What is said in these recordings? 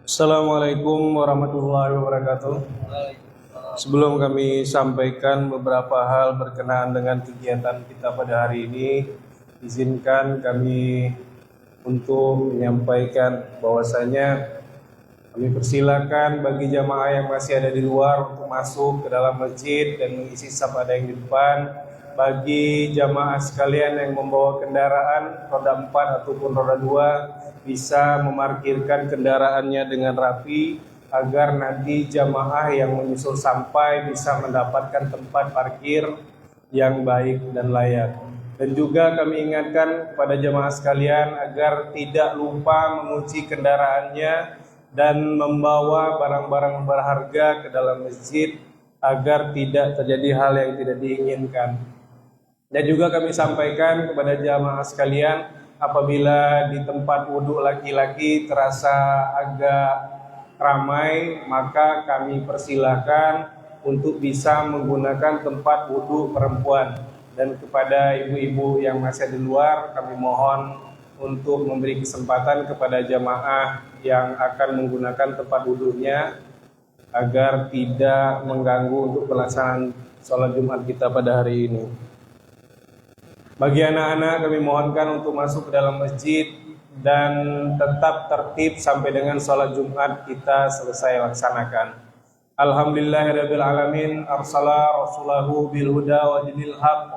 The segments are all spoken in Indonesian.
Assalamualaikum warahmatullahi wabarakatuh. Sebelum kami sampaikan beberapa hal berkenaan dengan kegiatan kita pada hari ini, izinkan kami untuk menyampaikan bahwasanya kami persilakan bagi jamaah yang masih ada di luar untuk masuk ke dalam masjid dan mengisi saf ada yang di depan. Bagi jamaah sekalian yang membawa kendaraan roda 4 ataupun roda 2 bisa memarkirkan kendaraannya dengan rapi agar nanti jamaah yang menyusul sampai bisa mendapatkan tempat parkir yang baik dan layak. Dan juga kami ingatkan kepada jamaah sekalian agar tidak lupa mengunci kendaraannya dan membawa barang-barang berharga ke dalam masjid agar tidak terjadi hal yang tidak diinginkan. Dan juga kami sampaikan kepada jamaah sekalian, apabila di tempat wudhu laki-laki terasa agak ramai, maka kami persilahkan untuk bisa menggunakan tempat wudhu perempuan. Dan kepada ibu-ibu yang masih di luar, kami mohon untuk memberi kesempatan kepada jamaah yang akan menggunakan tempat wudhunya agar tidak mengganggu untuk pelaksanaan sholat Jumat kita pada hari ini. Bagi anak-anak kami mohonkan untuk masuk ke dalam masjid dan tetap tertib sampai dengan sholat Jumat kita selesai laksanakan. Alhamdulillahirabbil alamin, arsala rasulahu bil huda wa dinil haq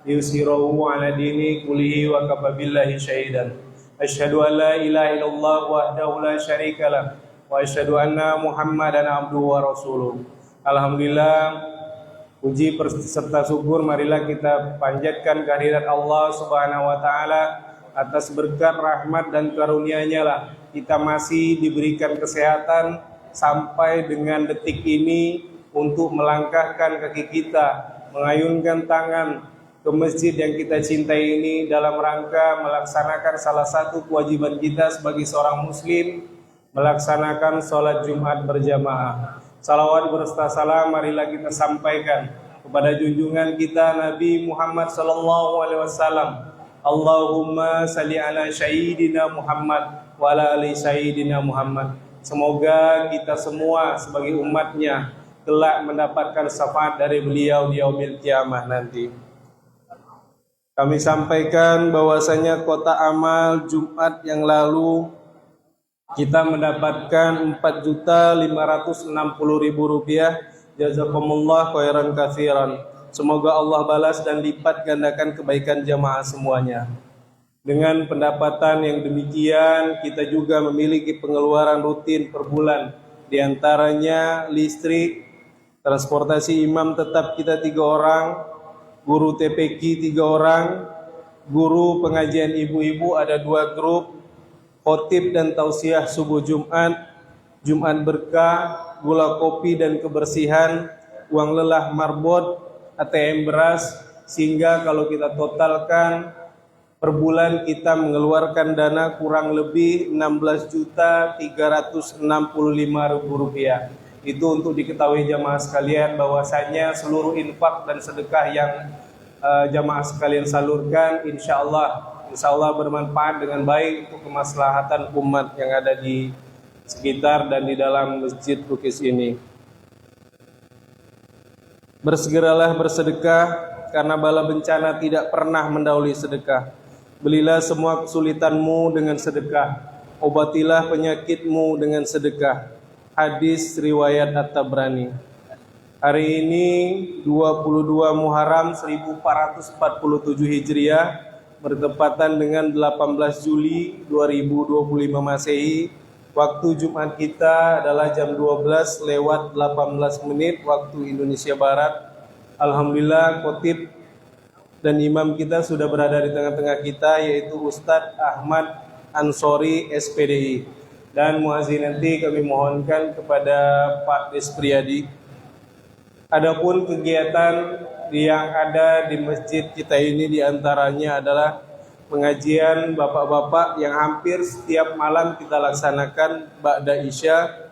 yusirahu ala dini kullihi wa kafa billahi syahidan. Asyhadu an la ilaha illallah wahdahu la syarikalah wa asyhadu anna Muhammadan abduhu wa rasuluh. Alhamdulillah, puji serta syukur marilah kita panjatkan kehadirat Allah Subhanahu wa taala atas berkat rahmat dan karunia-Nya lah kita masih diberikan kesehatan sampai dengan detik ini untuk melangkahkan kaki kita, mengayunkan tangan ke masjid yang kita cintai ini dalam rangka melaksanakan salah satu kewajiban kita sebagai seorang muslim, melaksanakan sholat Jumat berjamaah. Salawat berserta salam marilah kita sampaikan kepada junjungan kita Nabi Muhammad sallallahu alaihi wasallam. Allahumma salli ala sayyidina Muhammad wa ala ali sayyidina Muhammad. Semoga kita semua sebagai umatnya kelak mendapatkan syafaat dari beliau di yaumil kiamah nanti. Kami sampaikan bahwasanya kota amal Jumat yang lalu kita mendapatkan 4.560.000 rupiah. Jazakumullah khairan katsiran. Semoga Allah balas dan lipat gandakan kebaikan jamaah semuanya. Dengan pendapatan yang demikian, kita juga memiliki pengeluaran rutin per bulan. Di antaranya listrik, transportasi imam tetap kita 3 orang, guru TPQ 3 orang, guru pengajian ibu-ibu ada 2 grup, khotib dan tausiah subuh Jumat, Jumat berkah, gula kopi dan kebersihan, uang lelah marbot, ATM beras, sehingga kalau kita totalkan per bulan kita mengeluarkan dana kurang lebih 16.365.000 rupiah. Itu untuk diketahui jamaah sekalian bahwasanya seluruh infak dan sedekah yang jamaah sekalian salurkan insya Allah bermanfaat dengan baik untuk kemaslahatan umat yang ada di sekitar dan di dalam masjid Bukis ini. Bersegeralah bersedekah karena bala bencana tidak pernah mendahului sedekah. Belilah semua kesulitanmu dengan sedekah, obatilah penyakitmu dengan sedekah. Hadis riwayat At-Tabrani. Hari ini 22 Muharram 1447 Hijriah bertepatan dengan 18 Juli 2025 Masehi. Waktu Jumat kita adalah jam 12 lewat 18 menit waktu Indonesia Barat. Alhamdulillah khotib dan imam kita sudah berada di tengah-tengah kita, yaitu Ustadz Ahmad Ansori SPDI. Dan muazzin nanti kami mohonkan kepada Pak Despriyadi. Adapun kegiatan yang ada di masjid kita ini diantaranya adalah pengajian bapak-bapak yang hampir setiap malam kita laksanakan ba'da isya,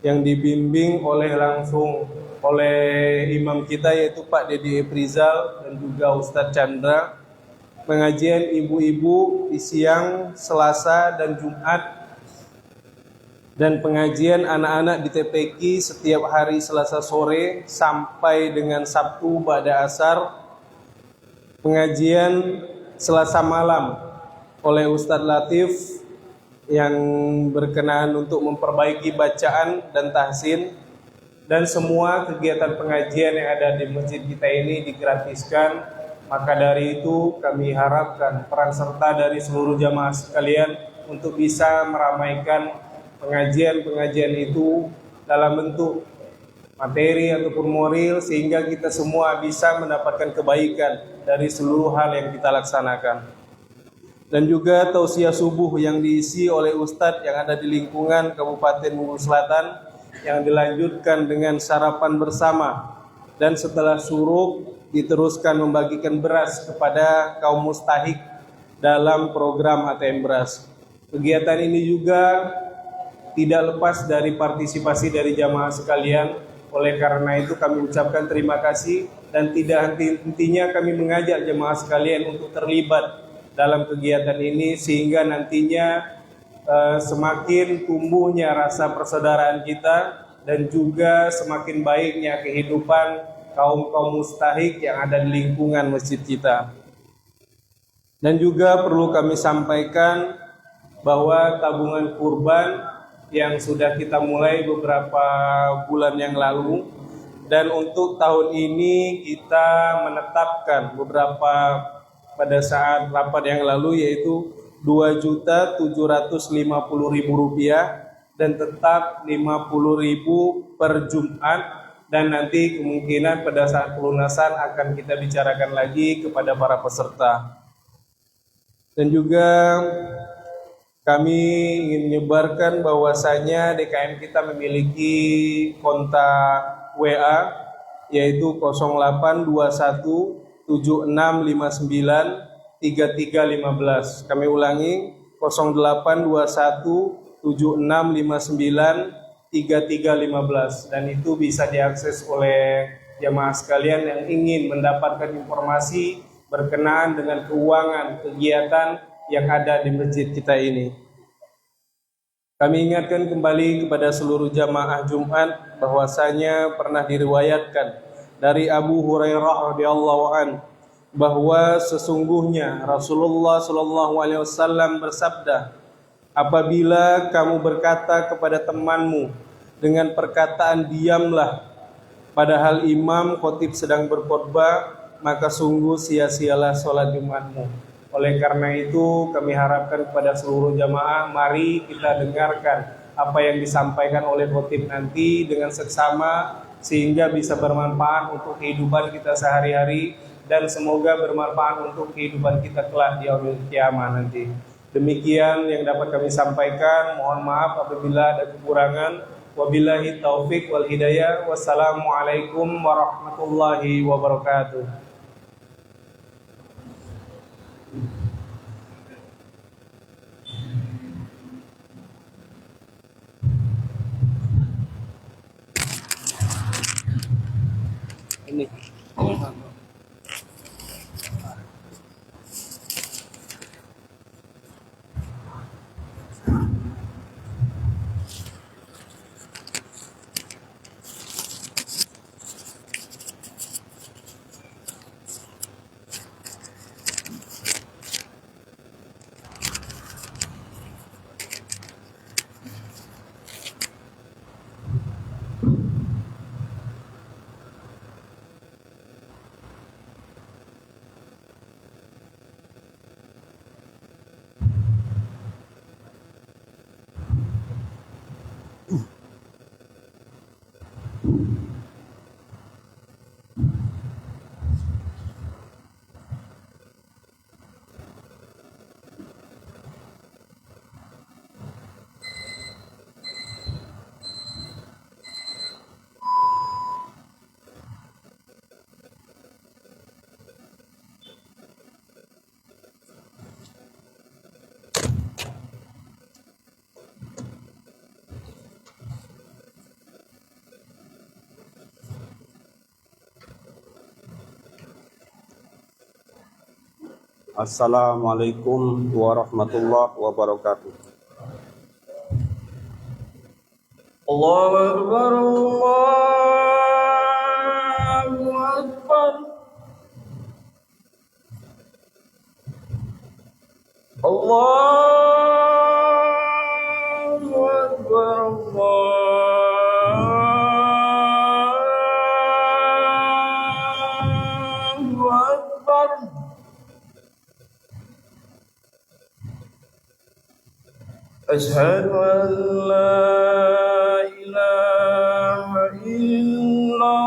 yang dibimbing langsung oleh imam kita yaitu Pak Dedi Eprizal dan juga Ustadz Chandra. Pengajian ibu-ibu di siang Selasa dan Jumat Dan pengajian anak-anak di TPQ setiap hari Selasa sore sampai dengan Sabtu ba'da asar. Pengajian Selasa malam oleh Ustadz Latif yang berkenaan untuk memperbaiki bacaan dan tahsin. Dan semua kegiatan pengajian yang ada di masjid kita ini digratiskan. Maka dari itu kami harapkan peran serta dari seluruh jamaah sekalian untuk bisa meramaikan pengajian-pengajian itu dalam bentuk materi ataupun moral, sehingga kita semua bisa mendapatkan kebaikan dari seluruh hal yang kita laksanakan. Dan juga tausiah subuh yang diisi oleh Ustadz yang ada di lingkungan Kabupaten Bogor Selatan, yang dilanjutkan dengan sarapan bersama, dan setelah syuruk diteruskan membagikan beras kepada kaum mustahik dalam program ATM Beras. Kegiatan ini juga tidak lepas dari partisipasi dari jamaah sekalian. Oleh karena itu kami ucapkan terima kasih, dan tidak henti-hentinya kami mengajak jamaah sekalian untuk terlibat dalam kegiatan ini, sehingga nantinya semakin tumbuhnya rasa persaudaraan kita, dan juga semakin baiknya kehidupan kaum mustahik yang ada di lingkungan masjid kita. Dan juga perlu kami sampaikan bahwa tabungan kurban yang sudah kita mulai beberapa bulan yang lalu, dan untuk tahun ini kita menetapkan beberapa pada saat rapat yang lalu, yaitu Rp2.750.000 dan tetap Rp50.000 per Jumat, dan nanti kemungkinan pada saat pelunasan akan kita bicarakan lagi kepada para peserta. Dan juga kami ingin menyebarkan bahwasanya DKM kita memiliki kontak WA, yaitu 0821 7659 3315. Kami ulangi, 0821 7659 3315, dan itu bisa diakses oleh jamaah sekalian yang ingin mendapatkan informasi berkenaan dengan keuangan kegiatan yang ada di masjid kita ini. Kami ingatkan kembali kepada seluruh jamaah Jumat bahwasanya pernah diriwayatkan dari Abu Hurairah radhiyallahu an bahwa sesungguhnya Rasulullah sallallahu alaihi wasallam bersabda, apabila kamu berkata kepada temanmu dengan perkataan diamlah, padahal imam khotib sedang berkhotbah, maka sungguh sia-sialah sholat Jumatmu. Oleh karena itu kami harapkan kepada seluruh jamaah, mari kita dengarkan apa yang disampaikan oleh khotib nanti dengan seksama, sehingga bisa bermanfaat untuk kehidupan kita sehari-hari, dan semoga bermanfaat untuk kehidupan kita kelak di yaumil qiyamah nanti. Demikian yang dapat kami sampaikan. Mohon maaf apabila ada kekurangan. Wabillahi taufik wal hidayah. Wassalamualaikum warahmatullahi wabarakatuh. Ini. Assalamualaikum warahmatullahi wabarakatuh. Allahu Akbar, Allahu Akbar. Allahu Akbar, Allahu Akbar. Asyhadu an la ilaha illallah.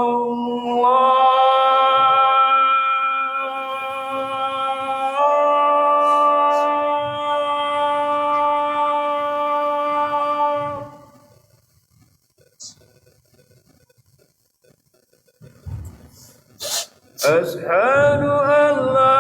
Asyhadu an la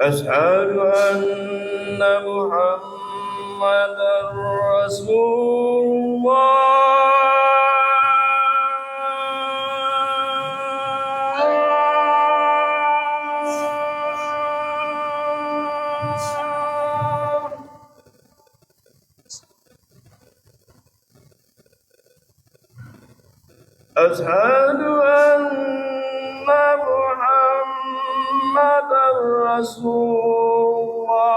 أشهد أن محمدا رسول الله. أشهد أن محمدا رسول الله.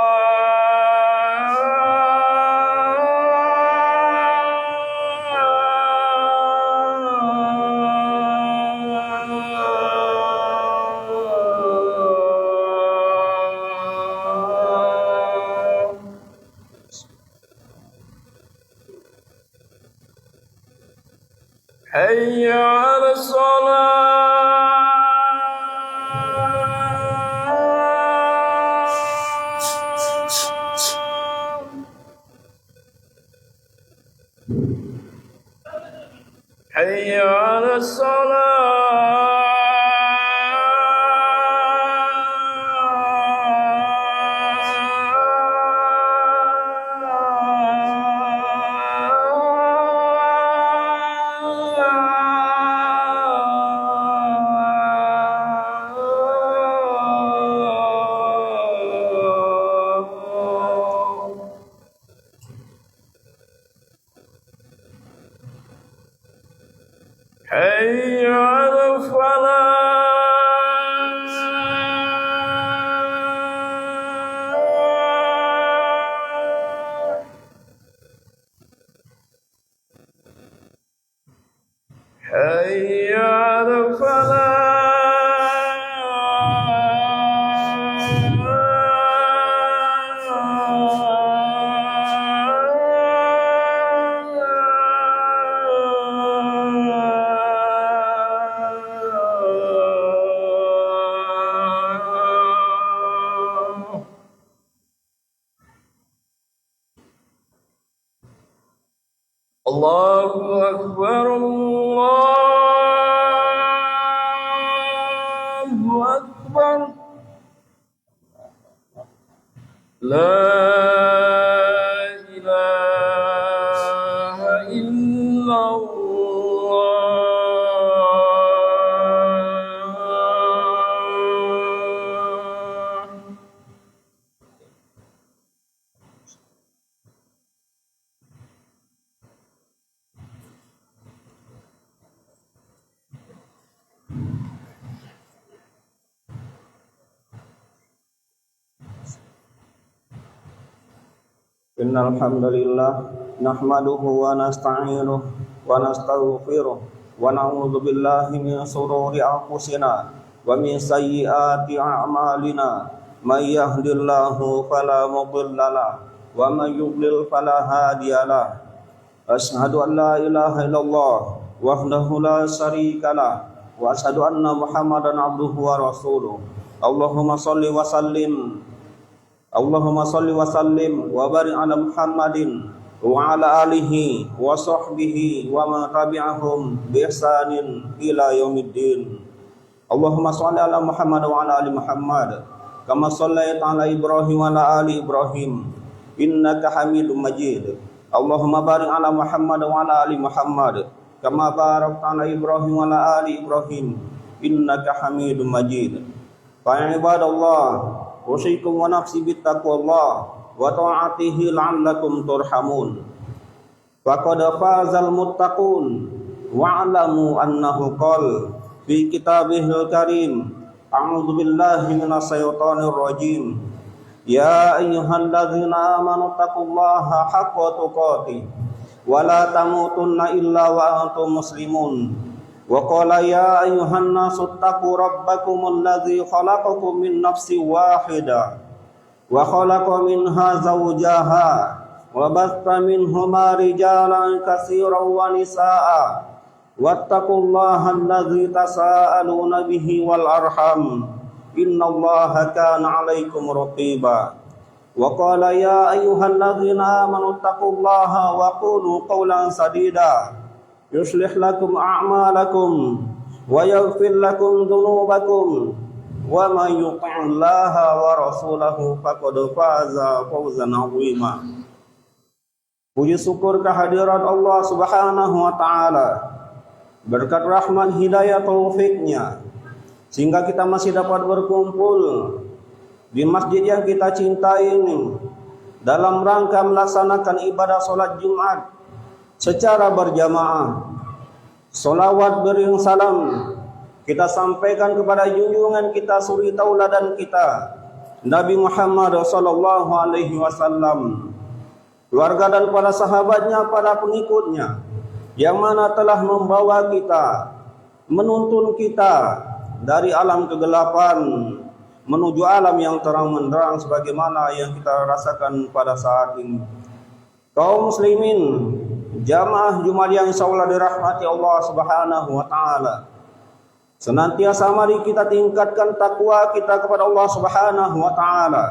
حي على الصلاة. حي على حي على الفلاح. حي على الفلاح. الله أكبر، الله أكبر. لا إله إلا الله. Innal hamdalillah nahmaduhu wa nasta'inuhu wa nastaghfiruh wa na'udzu billahi min shururi anfusina wa min sayyiati a'malina. May yahdihillahu fala mudhillalah wa may yudlil fala hadiyalah. Asyhadu an la ilaha illallah wahdahu la syarikalah wa asyhadu anna Muhammadan abduhu wa rasuluh. Allahumma shalli wa sallim wa barik ala Muhammadin wa ala alihi wa sahbihi wa man tabi'ahum bi ihsanin ila yaumiddin. Allahumma shalli ala Muhammad wa ala ali Muhammad kama shallaita ala Ibrahim wa ala ali Ibrahim innaka Hamidum Majid. Allahumma barik ala Muhammad wa ala ali Muhammad kama barakta ala Ibrahim wa ala ali Ibrahim innaka Hamidum Majid. Fa ibadallah, usikum wa nafsi bittaqwallah wa ta'atihi la'allakum turhamun. Faqad fazal muttaqun wa'lamu annahu qala fi kitabihil karim, a'udzu billahi minasy syaithanir rajim, ya ayyuhalladzina amanu taqullaha haqqa tuqatih wa la tamutunna illa wa antum muslimun. Wa qala ya ayyuhan nasu taqu rabbakumul ladzi khalaqakum min nafsin wahidah wa khalaqa minha zawjaha wa batha minhuma rijalan katsiran wa nisaa'a wattaqullaha alladzi tasaaluna bihi wal arham innallaha kana 'alaikum raqiba. Wa qala ya ayyuhalladzina amanu taqullaha wa qulu qawlan sadida yuslih lakum a'malakum wa yaghfir lakum dhunubakum wa may yuti'illaha wa rasulahu faqad faza fawzan 'azima. Puji syukur kehadirat Allah Subhanahu wa taala, berkat rahmat hidayah taufiknya sehingga kita masih dapat berkumpul di masjid yang kita cintai ini dalam rangka melaksanakan ibadah salat Jumat secara berjamaah. Salawat beriring salam kita sampaikan kepada junjungan kita, suri tauladan kita, Nabi Muhammad sallallahu alaihi wasallam, keluarga dan para sahabatnya, para pengikutnya, yang mana telah membawa kita, menuntun kita dari alam kegelapan menuju alam yang terang benderang sebagaimana yang kita rasakan pada saat ini. Kaum muslimin, jamaah Jumat yang insyaallah dirahmati Allah Subhanahu wa taala, senantiasa mari kita tingkatkan takwa kita kepada Allah Subhanahu wa taala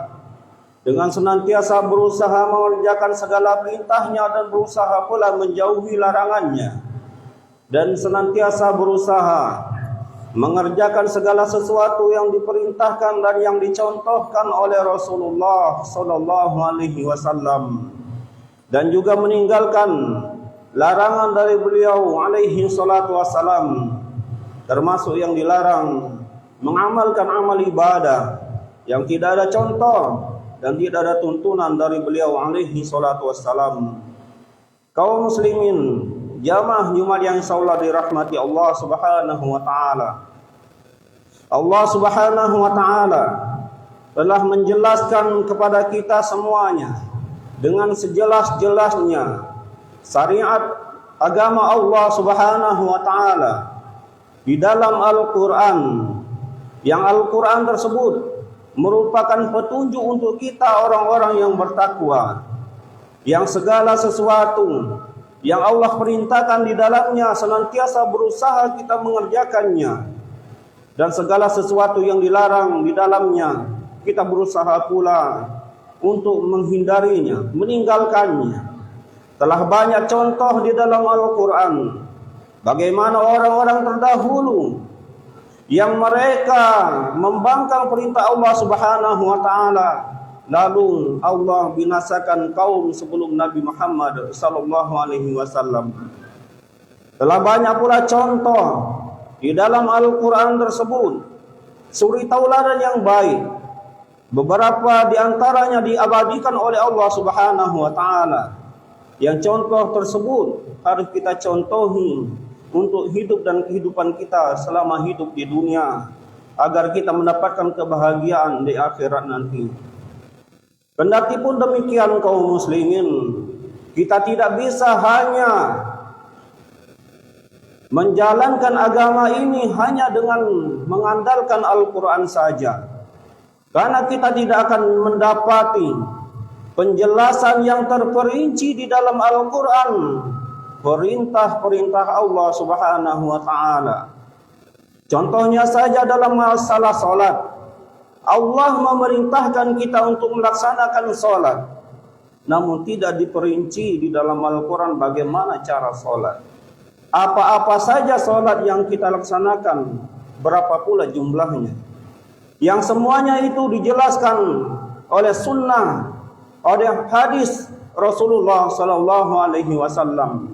dengan senantiasa berusaha mengerjakan segala perintahnya dan berusaha pula menjauhi larangannya, dan senantiasa berusaha mengerjakan segala sesuatu yang diperintahkan dan yang dicontohkan oleh Rasulullah sallallahu alaihi wasallam, dan juga meninggalkan larangan dari beliau alaihi salatu wassalam, termasuk yang dilarang mengamalkan amal ibadah yang tidak ada contoh dan tidak ada tuntunan dari beliau alaihi salatu wassalam. Kaum muslimin, jamaah Jumat yang insyaallah dirahmati Allah Subhanahu wa taala. Allah Subhanahu wa taala telah menjelaskan kepada kita semuanya dengan sejelas-jelasnya syariat agama Allah Subhanahu wa taala di dalam Al-Qur'an, yang Al-Qur'an tersebut merupakan petunjuk untuk kita orang-orang yang bertakwa, yang segala sesuatu yang Allah perintahkan di dalamnya senantiasa berusaha kita mengerjakannya, dan segala sesuatu yang dilarang di dalamnya kita berusaha pula untuk menghindarinya, meninggalkannya. Telah banyak contoh di dalam Al-Quran bagaimana orang-orang terdahulu yang mereka membangkang perintah Allah Subhanahu wa taala, lalu Allah binasakan kaum sebelum Nabi Muhammad sallallahu alaihi wasallam. Telah banyak pula contoh di dalam Al-Qur'an tersebut, suri tauladan yang baik. Beberapa di antaranya diabadikan oleh Allah Subhanahu wa taala. Yang contoh tersebut harus kita contohi untuk hidup dan kehidupan kita selama hidup di dunia, agar kita mendapatkan kebahagiaan di akhirat nanti. Kendati pun demikian kaum muslimin, kita tidak bisa hanya menjalankan agama ini hanya dengan mengandalkan Al-Quran saja, karena kita tidak akan mendapati penjelasan yang terperinci di dalam Al-Quran perintah-perintah Allah Subhanahu wa taala. Contohnya saja dalam masalah salat, Allah memerintahkan kita untuk melaksanakan salat, namun tidak diperinci di dalam Al-Quran bagaimana cara salat. Apa-apa saja salat yang kita laksanakan berapa pula jumlahnya, yang semuanya itu dijelaskan oleh sunnah, oleh hadis Rasulullah sallallahu alaihi wasallam.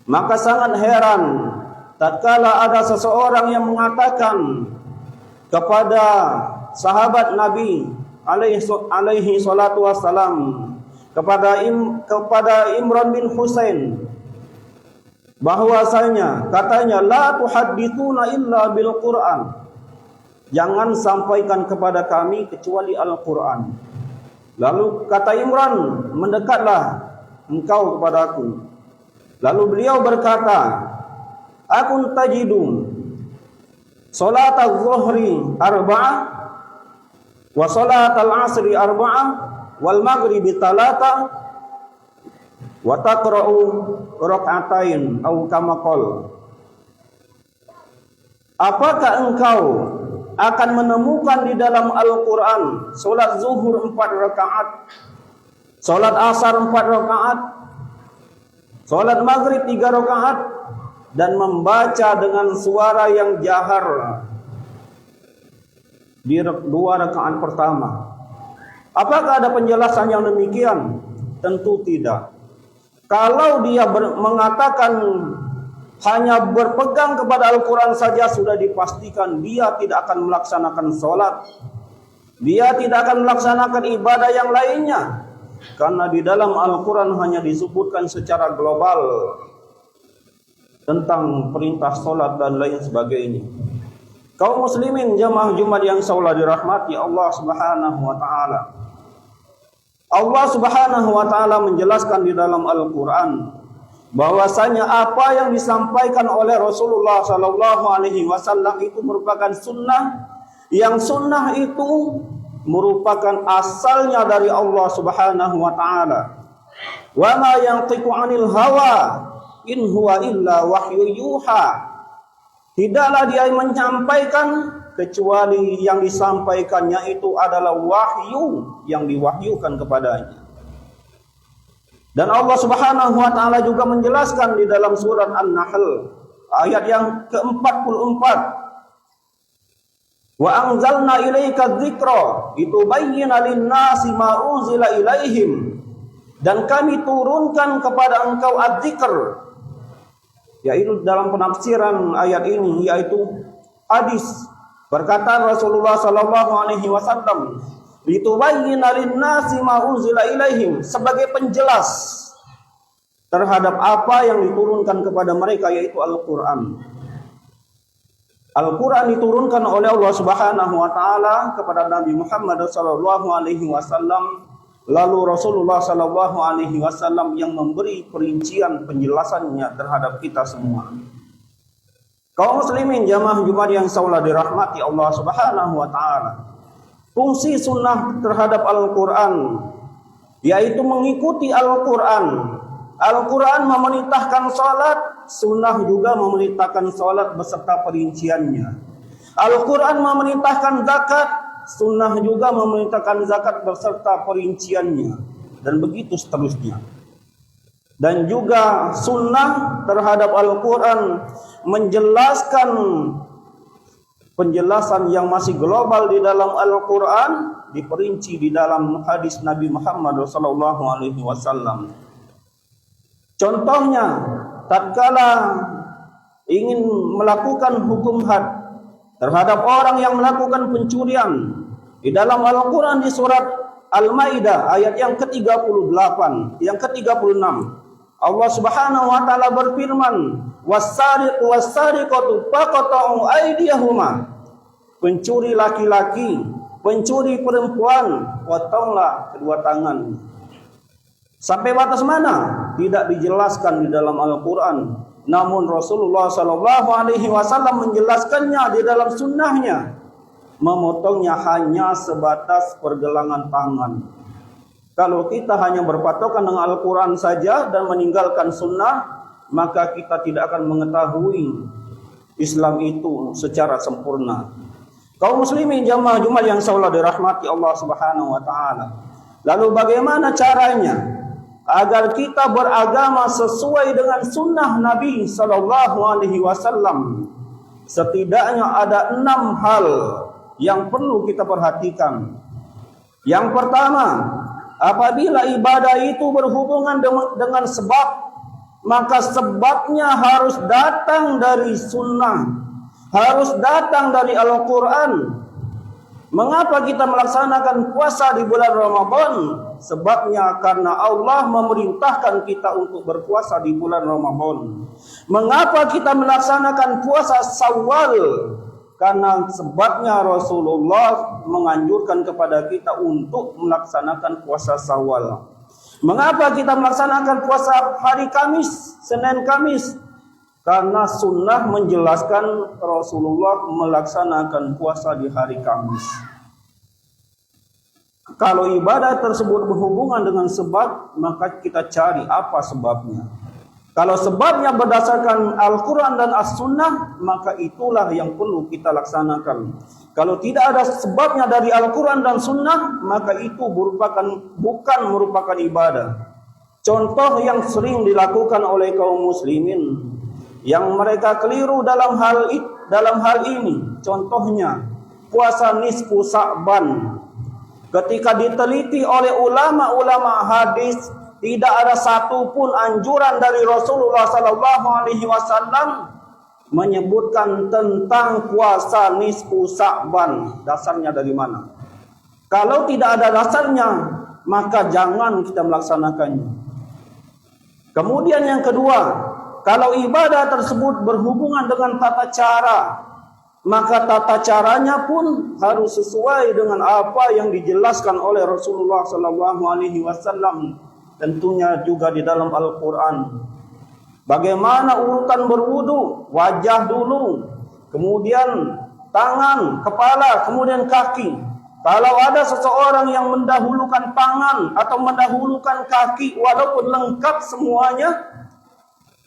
Maka sangat heran tatkala ada seseorang yang mengatakan kepada sahabat Nabi alaihi salatu wassalam, kepada Imran bin Husain, bahwasanya katanya la tuhadditsuna illa bil Qur'an, jangan sampaikan kepada kami kecuali Al-Qur'an. Lalu kata Imran, mendekatlah engkau kepadaku. Lalu beliau berkata, akun tajidu salat az-zuhri arba'ah wa salat al-asri arba'ah wal maghribi talata wa taqra'u rak'atain atau kama qala. Apakah engkau akan menemukan di dalam Al-Quran salat zuhur 4 rakaat, salat asar 4 rakaat, salat maghrib 3 rakaat, dan membaca dengan suara yang jahar di 2 rakaat pertama? Apakah ada penjelasan yang demikian? Tentu tidak. Kalau dia mengatakan hanya berpegang kepada Al-Quran saja, sudah dipastikan dia tidak akan melaksanakan sholat, dia tidak akan melaksanakan ibadah yang lainnya, karena di dalam Al-Quran hanya disebutkan secara global tentang perintah sholat dan lain sebagainya. Kaum muslimin jamaah Jumat yang Allah dirahmati Allah subhanahu wa ta'ala, Allah subhanahu wa ta'ala menjelaskan di dalam Al-Quran bahwasanya apa yang disampaikan oleh Rasulullah sallallahu alaihi wasallam itu merupakan sunnah, yang sunnah itu merupakan asalnya dari Allah subhanahu wa ta'ala. Wa ma yantiqu 'anil hawa in huwa illa wahyu yuha. Tidaklah dia menyampaikan kecuali yang disampaikannya itu adalah wahyu yang diwahyukan kepadanya. Dan Allah subhanahu wa ta'ala juga menjelaskan di dalam surat An-Nahl ayat yang ke-44, wa anzalna ilaika dzikra litubayyana lin-nasi ma unzila ilaihim, dan kami turunkan kepada engkau adz-dzikr, yaitu dalam penafsiran ayat ini yaitu hadis perkataan Rasulullah sallallahu alaihi wasallam, litubayyana lin-nasi ma unzila ilaihim, sebagai penjelas terhadap apa yang diturunkan kepada mereka, yaitu Al-Quran. Al-Quran diturunkan oleh Allah subhanahu wa ta'ala kepada Nabi Muhammad sallallahu alaihi wasallam, lalu Rasulullah sallallahu alaihi wasallam yang memberi perincian penjelasannya terhadap kita semua. Kaum muslimin jamaah Jumat yang Allah dirahmati Allah subhanahu wa ta'ala, fungsi sunnah terhadap Al-Quran yaitu mengikuti Al-Quran. Al-Quran memerintahkan salat, sunnah juga memerintahkan salat beserta perinciannya. Al-Quran memerintahkan zakat, sunnah juga memerintahkan zakat beserta perinciannya, dan begitu seterusnya. Dan juga sunnah terhadap Al-Quran menjelaskan penjelasan yang masih global di dalam Al-Quran, diperinci di dalam hadis Nabi Muhammad SAW. Contohnya, tatkala ingin melakukan hukum had terhadap orang yang melakukan pencurian, di dalam Al-Quran di surat Al-Maidah ayat yang ke-38, yang ke-36, Allah subhanahu wa ta'ala berfirman, was-sariqu was-sariqatu faqta'u aydiyahuma, pencuri laki-laki, pencuri perempuan, potonglah kedua tangan. Sampai batas mana? Tidak dijelaskan di dalam Al-Quran. Namun Rasulullah SAW menjelaskannya di dalam sunnahnya. Memotongnya hanya sebatas pergelangan tangan. Kalau kita hanya berpatokan dengan Al-Quran saja dan meninggalkan sunnah, maka kita tidak akan mengetahui Islam itu secara sempurna. Kaum muslimin jamaah Jumat yang Allah dirahmati Allah subhanahu wa ta'ala, lalu bagaimana caranya agar kita beragama sesuai dengan sunnah Nabi sallallahu alaihi wasallam? setidaknya ada 6 hal yang perlu kita perhatikan. Yang pertama, apabila ibadah itu berhubungan dengan sebab, maka sebabnya harus datang dari sunnah, harus datang dari Al-Quran. Mengapa kita melaksanakan puasa di bulan Ramadan? Sebabnya karena Allah memerintahkan kita untuk berpuasa di bulan Ramadan. Mengapa kita melaksanakan puasa Syawal? Karena sebabnya Rasulullah menganjurkan kepada kita untuk melaksanakan puasa Syawal. Mengapa kita melaksanakan puasa hari Kamis, Senin Kamis? Karena sunnah menjelaskan Rasulullah melaksanakan puasa di hari Kamis. Kalau ibadah tersebut berhubungan dengan sebab, maka kita cari apa sebabnya. Kalau sebabnya berdasarkan Al-Quran dan As-Sunnah, maka itulah yang perlu kita laksanakan. Kalau tidak ada sebabnya dari Al-Quran dan Sunnah, maka itu bukan merupakan ibadah. Contoh yang sering dilakukan oleh kaum muslimin, yang mereka keliru dalam hal ini, contohnya puasa nisfu Sa'ban. Ketika diteliti oleh ulama-ulama hadis, tidak ada satupun anjuran dari Rasulullah SAW menyebutkan tentang puasa nisfu Sa'ban. Dasarnya dari mana? Kalau tidak ada dasarnya, maka jangan kita melaksanakannya. Kemudian yang kedua, kalau ibadah tersebut berhubungan dengan tata cara, maka tata caranya pun harus sesuai dengan apa yang dijelaskan oleh Rasulullah SAW. Tentunya juga di dalam Al-Quran. Bagaimana urutan berwudu? Wajah dulu, kemudian tangan, kepala, kemudian kaki. Kalau ada seseorang yang mendahulukan tangan atau mendahulukan kaki, walaupun lengkap semuanya,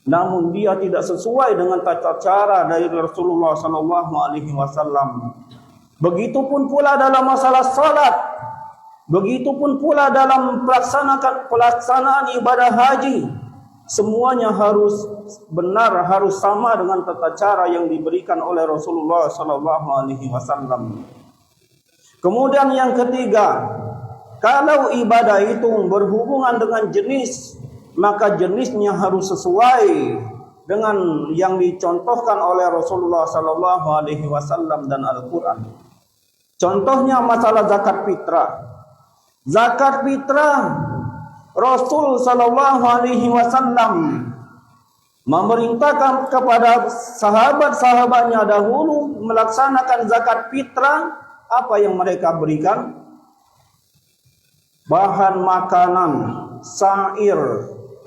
namun dia tidak sesuai dengan tata cara dari Rasulullah SAW. Begitupun pula dalam masalah salat, begitupun pula dalam pelaksanaan ibadah haji. Semuanya harus benar, harus sama dengan tata cara yang diberikan oleh Rasulullah SAW. Kemudian yang ketiga, kalau ibadah itu berhubungan dengan jenis, maka jenisnya harus sesuai dengan yang dicontohkan oleh Rasulullah SAW dan Al-Quran. Contohnya masalah zakat fitrah. Zakat fitrah, Rasul SAW memerintahkan kepada sahabat-sahabatnya dahulu melaksanakan zakat fitrah. Apa yang mereka berikan? Bahan makanan, sa'ir,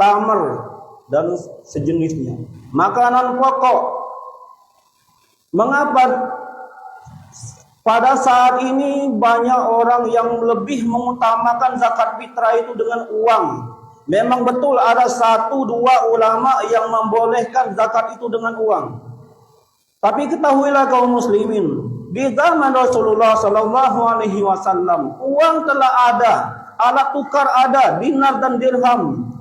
tamar, dan sejenisnya. Makanan pokok. Mengapa pada saat ini banyak orang yang lebih mengutamakan zakat fitrah itu dengan uang? Memang betul ada 1-2 ulama yang membolehkan zakat itu dengan uang. Tapi ketahuilah kaum muslimin, di zaman Rasulullah SAW, uang telah ada, alat tukar ada, dinar dan dirham.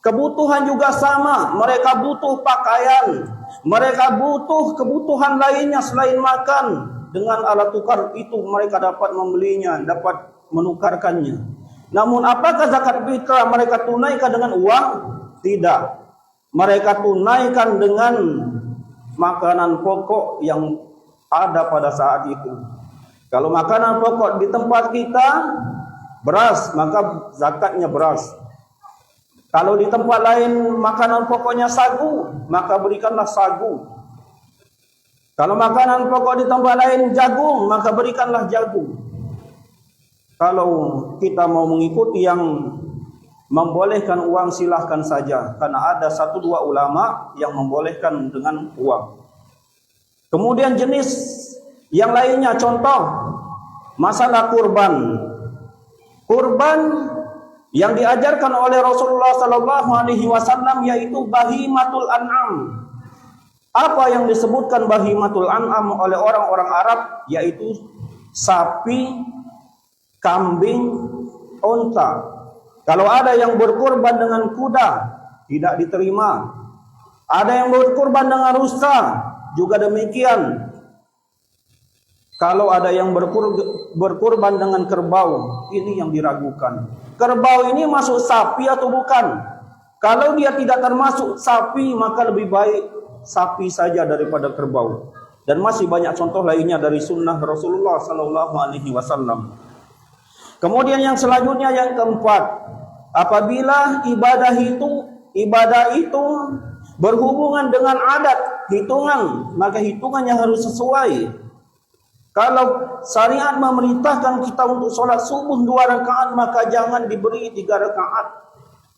Kebutuhan juga sama, mereka butuh pakaian, mereka butuh kebutuhan lainnya selain makan. Dengan alat tukar itu mereka dapat membelinya, dapat menukarkannya. Namun apakah zakat fitrah mereka tunaikan dengan uang? Tidak. Mereka tunaikan dengan makanan pokok yang ada pada saat itu. Kalau makanan pokok di tempat kita beras, maka zakatnya beras. Kalau di tempat lain makanan pokoknya sagu, maka berikanlah sagu. Kalau makanan pokok di tempat lain jagung, maka berikanlah jagung. Kalau kita mau mengikuti yang membolehkan uang, silahkan saja, karena ada 1-2 ulama yang membolehkan dengan uang. Kemudian jenis yang lainnya, contoh masalah kurban. Kurban yang diajarkan oleh Rasulullah SAW yaitu bahimatul an'am. Apa yang disebutkan bahimatul an'am oleh orang-orang Arab? Yaitu sapi, kambing, unta. Kalau ada yang berkurban dengan kuda, tidak diterima. Ada yang berkurban dengan rusa, juga demikian. Kalau ada yang berkurban dengan kerbau, ini yang diragukan. Kerbau ini masuk sapi atau bukan? Kalau dia tidak termasuk sapi, maka lebih baik sapi saja daripada kerbau. Dan masih banyak contoh lainnya dari sunnah Rasulullah sallallahu alaihi wasallam. Kemudian yang selanjutnya, yang keempat, apabila ibadah itu berhubungan dengan adat, hitungan, maka hitungannya harus sesuai. Kalau syariat memerintahkan kita untuk sholat subuh 2 rakaat, maka jangan diberi 3 rakaat.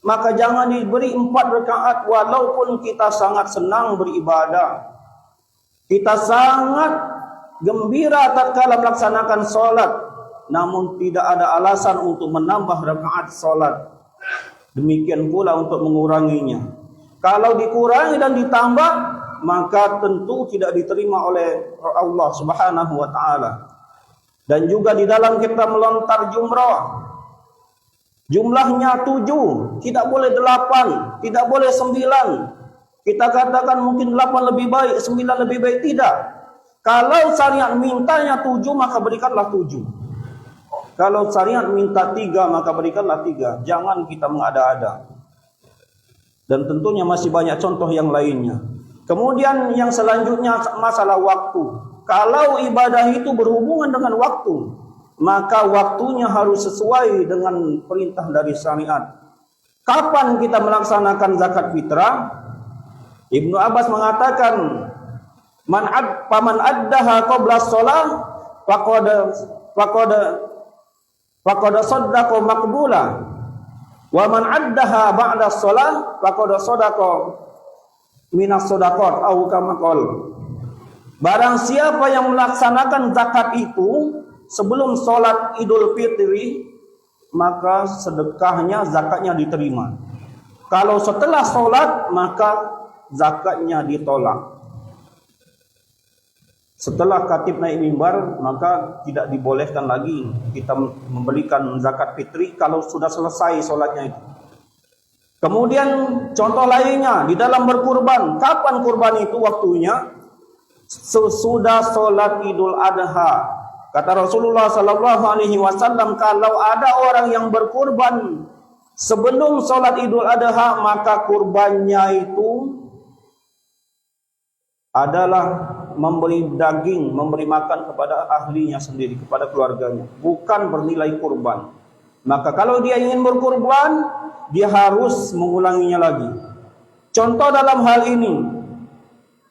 Maka jangan diberi 4 rakaat, walaupun kita sangat senang beribadah. Kita sangat gembira tatkala melaksanakan sholat, namun tidak ada alasan untuk menambah rakaat sholat. Demikian pula untuk menguranginya. Kalau dikurangi dan ditambah, maka tentu tidak diterima oleh Allah Subhanahu wa taala. Dan juga di dalam kita melontar jumrah, jumlahnya 7, tidak boleh 8, tidak boleh 9. Kita katakan mungkin 8 lebih baik, 9 lebih baik, tidak. Kalau syariat mintanya 7, maka berikanlah 7. Kalau syariat minta 3, maka berikanlah 3. Jangan kita mengada-ada. Dan tentunya masih banyak contoh yang lainnya. Kemudian yang selanjutnya masalah waktu. Kalau ibadah itu berhubungan dengan waktu, maka waktunya harus sesuai dengan perintah dari syariat. Kapan kita melaksanakan zakat fitrah? Ibnu Abbas mengatakan, "Paman addaha qabla shalah faqad saddaqa maqbula, wa man addaha ba'da shalah faqad sadaqa minas shadaqat au kama qol." Barang siapa yang melaksanakan zakat itu sebelum sholat Idul Fitri, maka sedekahnya, zakatnya diterima. Kalau setelah sholat, maka zakatnya ditolak. Setelah khatib naik mimbar, maka tidak dibolehkan lagi kita memberikan zakat fitri kalau sudah selesai sholatnya itu. Kemudian contoh lainnya, di dalam berkurban, kapan kurban itu waktunya? Sesudah sholat Idul Adha. Kata Rasulullah sallallahu alaihi wasallam, kalau ada orang yang berkurban sebelum sholat Idul Adha, maka kurbannya itu adalah memberi daging, memberi makan kepada ahlinya sendiri, kepada keluarganya, bukan bernilai kurban. Maka kalau dia ingin berkurban, dia harus mengulanginya lagi. Contoh dalam hal ini,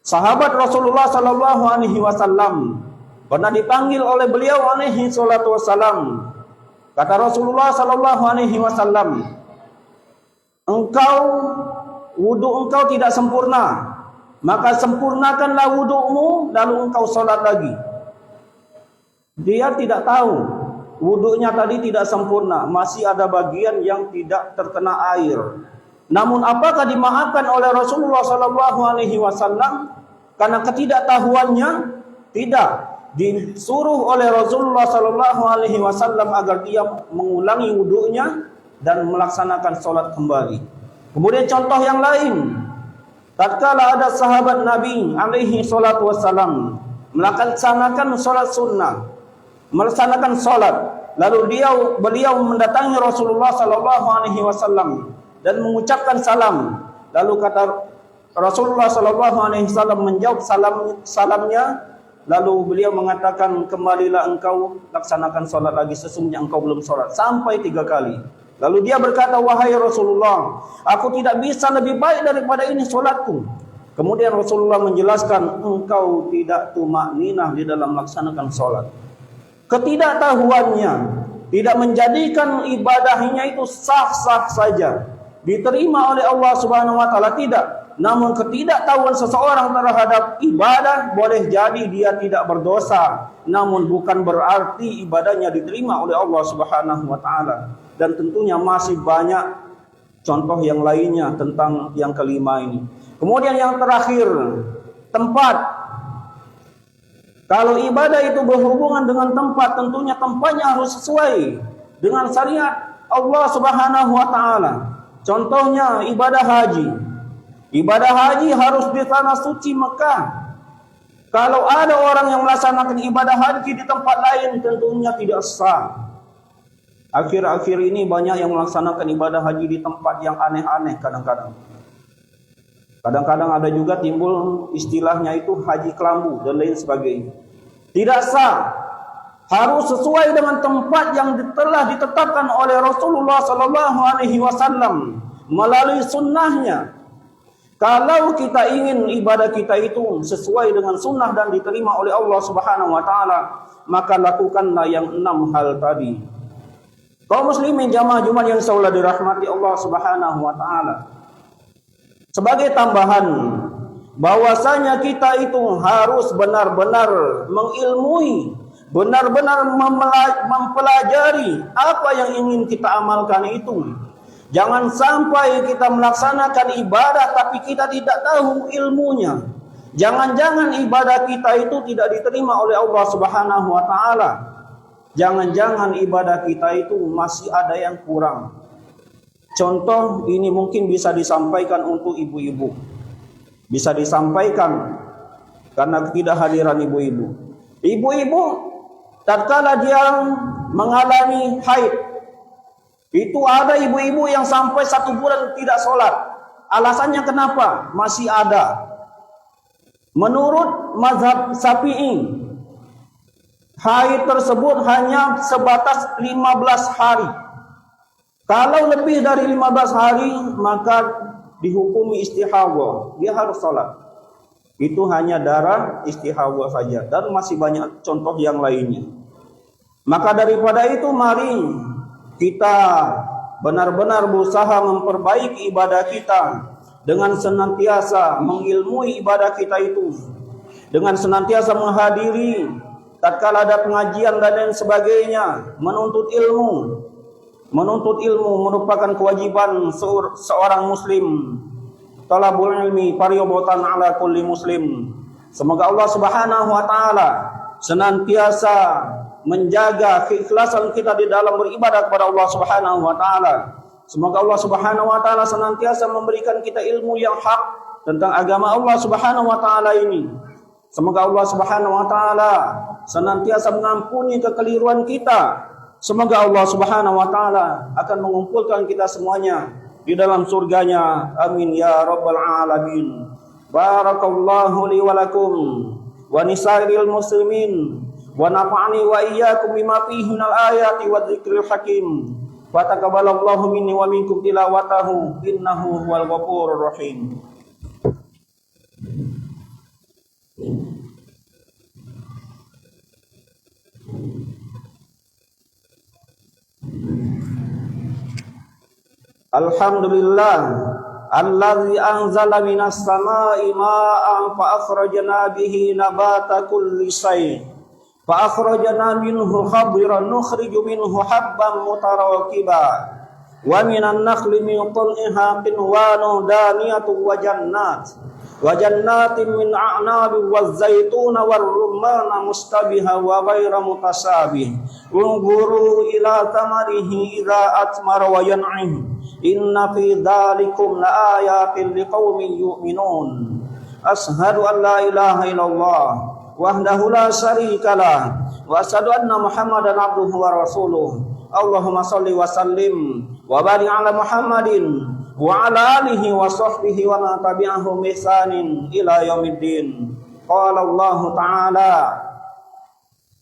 sahabat Rasulullah sallallahu alaihi wasallam pernah dipanggil oleh beliau alaihi salatu wasallam. Kata Rasulullah sallallahu alaihi wasallam, wudu engkau tidak sempurna, maka sempurnakanlah wudu'mu, lalu engkau sholat lagi. Dia tidak tahu wudu'nya tadi tidak sempurna, masih ada bagian yang tidak terkena air. Namun apakah dimaafkan oleh Rasulullah sallallahu alaihi wasallam karena ketidaktahuannya? Tidak. Disuruh oleh Rasulullah sallallahu alaihi wasallam agar dia mengulangi wudu'nya dan melaksanakan sholat kembali. Kemudian contoh yang lain, tatkala ada sahabat Nabi alaihi salatu wassalam melaksanakan sholat sunnah, melaksanakan sholat, lalu beliau mendatangi Rasulullah sallallahu alaihi wasallam dan mengucapkan salam. Lalu kata Rasulullah sallallahu alaihi wasallam menjawab salamnya, lalu beliau mengatakan, kembalilah engkau laksanakan sholat lagi, sesungguhnya engkau belum sholat, sampai 3 kali. Lalu dia berkata, wahai Rasulullah, aku tidak bisa lebih baik daripada ini sholatku. Kemudian Rasulullah menjelaskan, engkau tidak tumakninah di dalam melaksanakan sholat. Ketidaktahuannya tidak menjadikan ibadahnya itu sah-sah saja, diterima oleh Allah Subhanahu wa taala, tidak. Namun ketidaktahuan seseorang terhadap ibadah boleh jadi dia tidak berdosa, namun bukan berarti ibadahnya diterima oleh Allah Subhanahu wa taala. Dan tentunya masih banyak contoh yang lainnya tentang yang kelima ini. Kemudian yang terakhir, tempat. Kalau ibadah itu berhubungan dengan tempat, tentunya tempatnya harus sesuai dengan syariat Allah Subhanahu wa taala. Contohnya ibadah haji. Ibadah haji harus di tanah suci Mekah. Kalau ada orang yang melaksanakan ibadah haji di tempat lain, tentunya tidak sah. Akhir-akhir ini banyak yang melaksanakan ibadah haji di tempat yang aneh-aneh kadang-kadang. Kadang-kadang ada juga timbul istilahnya itu haji kelambu dan lain sebagainya. Tidak sah. Harus sesuai dengan tempat yang telah ditetapkan oleh Rasulullah sallallahu alaihi wasallam melalui sunnahnya. Kalau kita ingin ibadah kita itu sesuai dengan sunnah dan diterima oleh Allah Subhanahu wa taala, maka lakukanlah yang 6 hal tadi. Kaum muslimin jamaah Jumat yang insyaallah dirahmati Allah Subhanahu wa taala. Sebagai tambahan, bahwasanya kita itu harus benar-benar mengilmui, benar-benar mempelajari apa yang ingin kita amalkan itu. Jangan sampai kita melaksanakan ibadah tapi kita tidak tahu ilmunya. Jangan-jangan ibadah kita itu tidak diterima oleh Allah Subhanahu wa taala. Jangan-jangan ibadah kita itu masih ada yang kurang. Contoh ini mungkin bisa disampaikan untuk ibu-ibu. Bisa disampaikan karena ketidakhadiran ibu-ibu. Ibu-ibu tatkala dia mengalami haid, itu ada ibu-ibu yang sampai 1 bulan tidak sholat. Alasannya kenapa? Masih ada. Menurut mazhab Syafi'i, haid tersebut hanya sebatas 15 hari. Kalau lebih dari 15 hari, maka dihukumi istihadah. Dia harus sholat. Itu hanya darah istihadah saja. Dan masih banyak contoh yang lainnya. Maka daripada itu mari kita benar-benar berusaha memperbaiki ibadah kita dengan senantiasa mengilmui ibadah kita itu, dengan senantiasa menghadiri tatkala ada pengajian dan lain sebagainya, menuntut ilmu. Menuntut ilmu merupakan kewajiban seorang muslim. Talabul ilmi fardhatun ala kulli muslim. Semoga Allah Subhanahu wa taala senantiasa menjaga keikhlasan kita di dalam beribadah kepada Allah Subhanahu wa taala. Semoga Allah Subhanahu wa taala senantiasa memberikan kita ilmu yang hak tentang agama Allah Subhanahu wa taala ini. Semoga Allah Subhanahu wa taala senantiasa mengampuni kekeliruan kita. Semoga Allah Subhanahu wa taala akan mengumpulkan kita semuanya di dalam surganya. Amin ya rabbal alamin. Barakallahu li wa lakum wa nisairil muslimin. Wa nafa'ani wa iyyakum bima fihi minal ayati wa dzikril hakim. Wa taqabbalallahu minni wa minkum tilawatahu innahu huwal ghafurur rahim. Alhamdulillah allazi anzala minas samaa'i ma'an fa akhrajna bihi nabata kulli syai'. فأخرجنا منه خضرا نخرج منه حبا متراكبا ومن النخل من طلعها قنوان دانية وجنات من أعناب والزيتون والرمان مشتبها وغير متشابه انظروا إلى ثمره إذا أثمر وينعم إن في ذلكم لآيات لقوم يؤمنون أشهد أن لا إله إلا الله wahdahu la syarika lah wa asyhadu anna Muhammadan abduhu wa rasuluh. Allahumma shalli wa sallim wa barik ala Muhammadin wa ala alihi wa sahbihi wa man tabi'ahum bi ihsanin ila yaumiddin. Qala Allah ta'ala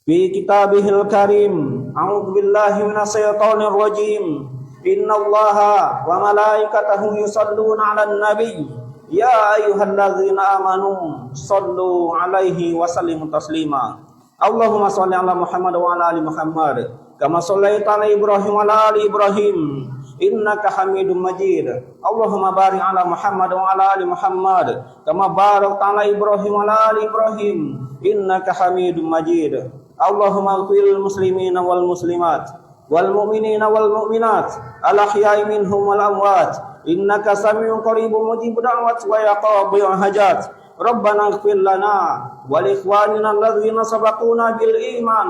fi kitabihil karim, a'udzu billahi minasyaitonir rajim. Innallaha wa malaikatahu yusholluna 'alan nabiy. Ya ayyuhalladzina amanu sallu alaihi wa sallimu taslima. Allahumma shalli ala Muhammad wa ala ali Muhammad kama shallaita ala Ibrahim wa ala ali Ibrahim innaka Hamidum Majid. Allahumma barik ala Muhammad wa ala ali Muhammad kama barakta ala Ibrahim wa ala ali Ibrahim innaka Hamidum Majid. Allahumma ighfir lil muslimina wal muslimat wal mu'minina wal mu'minat al ahya'i minhum wal amwat innaka sami'un qaribun mujibud da'wat wa yaqabil hajat. Rabbana ighfir lana wa li ikhwanina alladhina sabaquna bil iman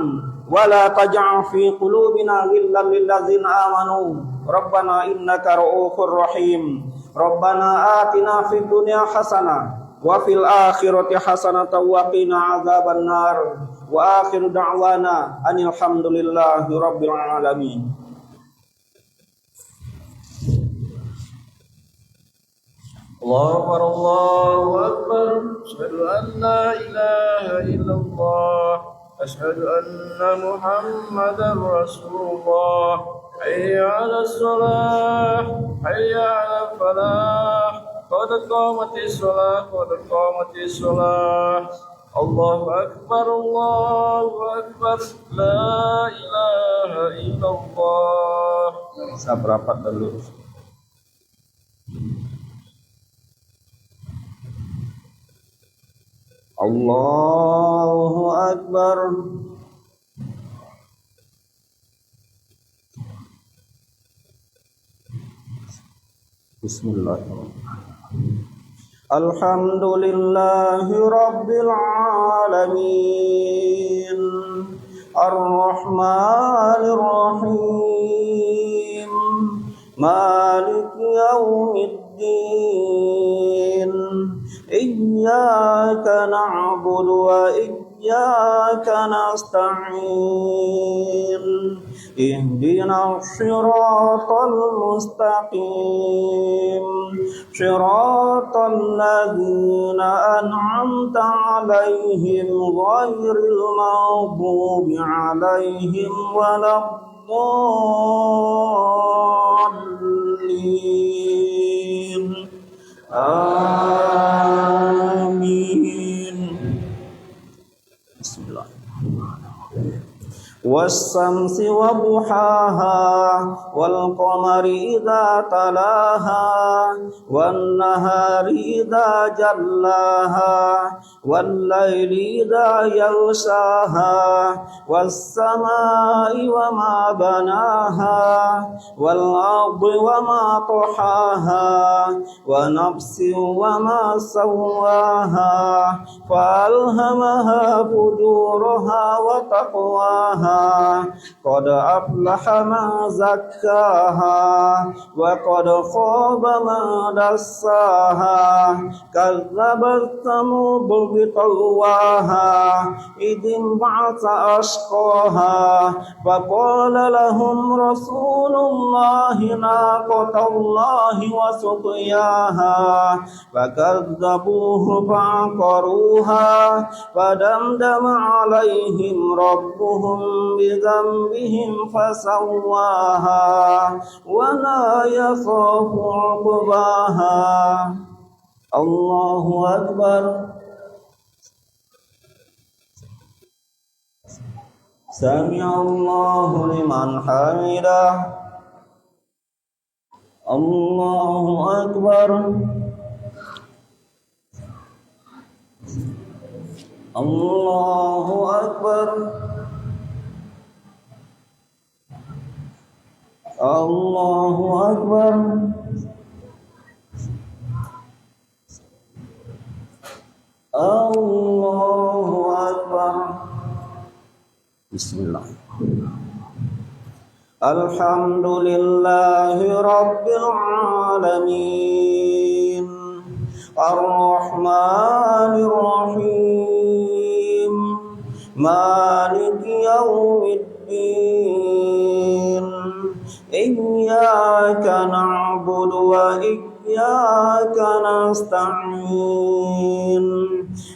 wa la taj'al fi qulubina ghillan lil ladzina amanu rabbana innaka ra'ufur rahim. Rabbana atina fid dunya hasanah wa fil akhirati hasanatan wa qina adzabannar. Wa akhiru da'wana anil hamdulillahi rabbil alamin. Allahu Akbar, asyhadu an la ilaha illallah, asyhadu anna Muhammadar Rasulullah. Hayya 'alas shalah, hayya 'alal falah, qad qamatis shalah, qad qamatis shalah. Allahu Akbar, la ilaha illallah. Saya berapat dulu. Allahu Akbar. Bismillahirrahmanirrahim. Alhamdulillahi rabbil alamin. Ar-Rahmanir Rahim. Maliki yaumiddin. Iyyaka na'budu wa iyyaka nasta'in. Ihdinas siratal mustaqim. Siratal ladzina an'amta 'alaihim ghairil maghdubi 'alaihim waladdallin. Amin. Bismillahirrahmanirrahim. Was-samsi wa duhaha wal qamari idza talaha wan nahari idza jallaha wal laili idza yaghshaha was samai wa ma banaha wal ardi wa ma tahaha wa nafsin wa ma sawwaha fa alhamaha fujuraha wa taqwaha. Qad aflaha man zakkaha wa qad khaba man dassaha. Kazzabat Thamud bi tagwaha idh ba'atha ashqaha faqala lahum rasulullahi naqatallahi wa suqiyaha fakazzabuhu fa'aqaruha fadamdama alaihim rabbuhum بذنبهم فسواها ولا يخاف عقباها. الله أكبر. سمع الله لمن حمده. الله أكبر. الله أكبر. Allahu Akbar. Allahu Akbar. Bismillah. Alhamdulillahi rabbil alamin. Ar-Rahmanir Rahim. Maliki yaumiddin. Iyyaka na'budu wa iyyaka nasta'in.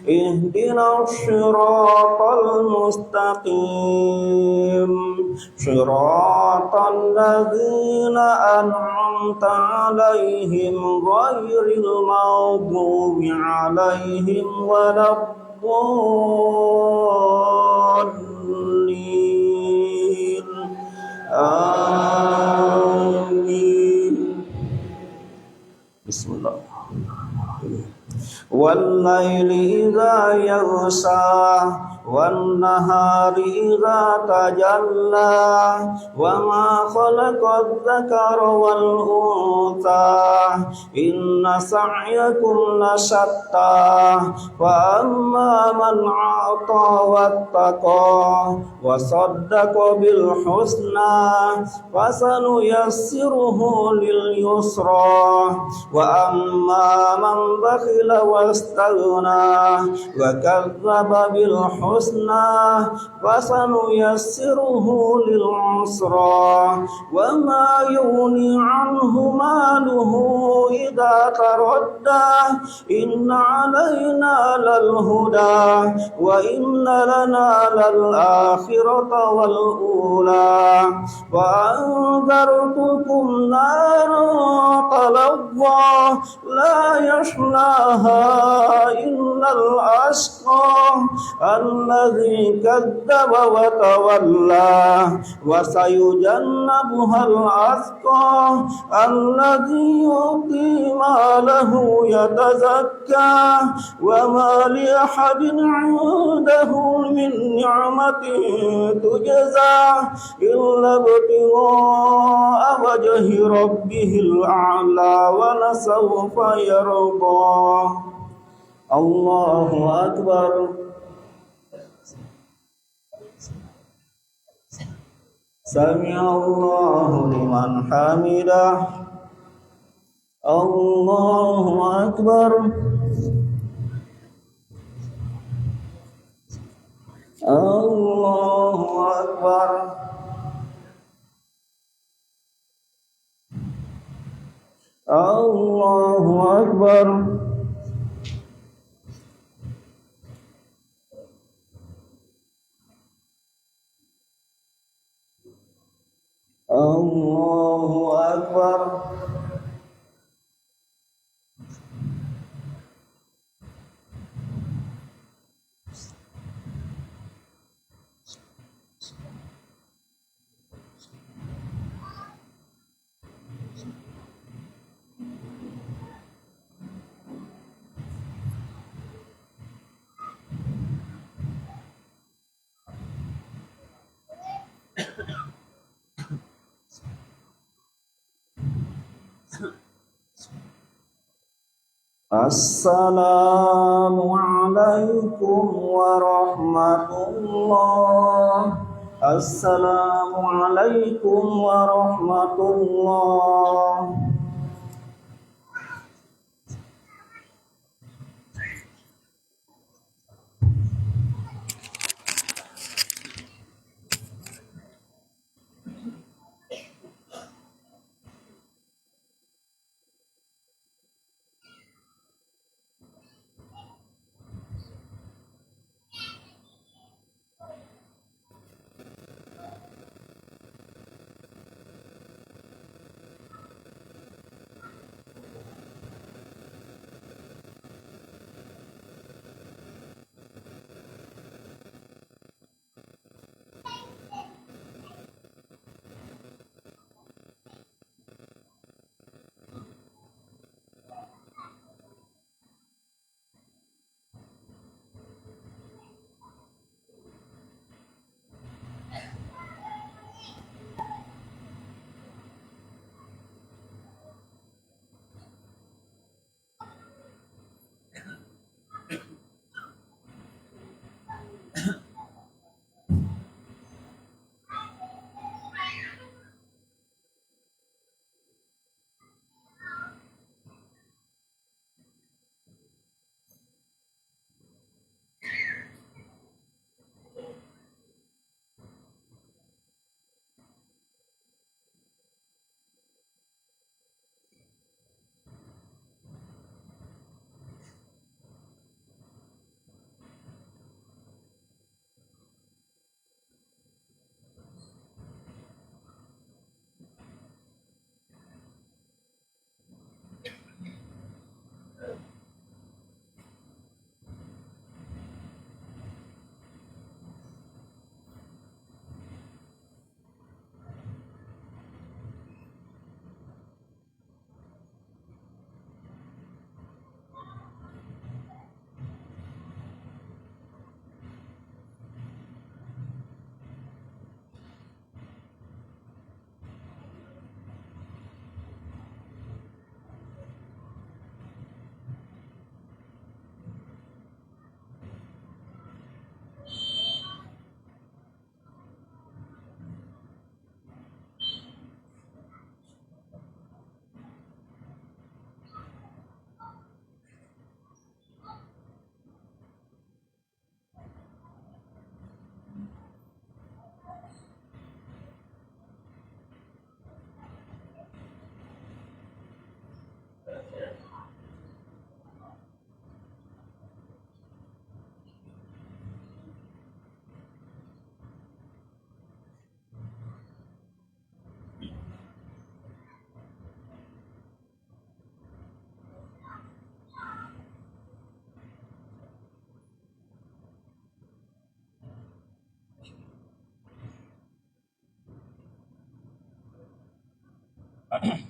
Ihdinas siratal mustaqim. Siratal ladzina an'amta 'alaihim ghairil maghdubi 'alaihim waladdallin. Amin. Bismillah. Wal laili idza yaghsha والنهار إذا تجلى وما خلق الذكر والأنثى إن سعيكم لشتى فأما من أعطى واتقى وصدق بالحسنى فسنيسره لليسرى وأما من بخل واستغنى وكذب بالحسنى فسنيسره للعسرى وما يغني عنه ماله إذا تردى إن علينا للهدى وإن لنا للآخرة والأولى وأنذرتكم نارا تلظى لا يصلاها إلا الأشقى الذي كذب وتولى وسيجنبها الأتقى الذي يؤتي ماله يتزكى وما لأحد عنده من نعمة تجزى إلا ابتغاء وجه ربه الأعلى ولسوف يرضى الله أكبر سمع الله لمن حمده الله أكبر الله أكبر الله أكبر الله أكبر السلام عليكم ورحمة الله السلام عليكم ورحمة الله Bismillah.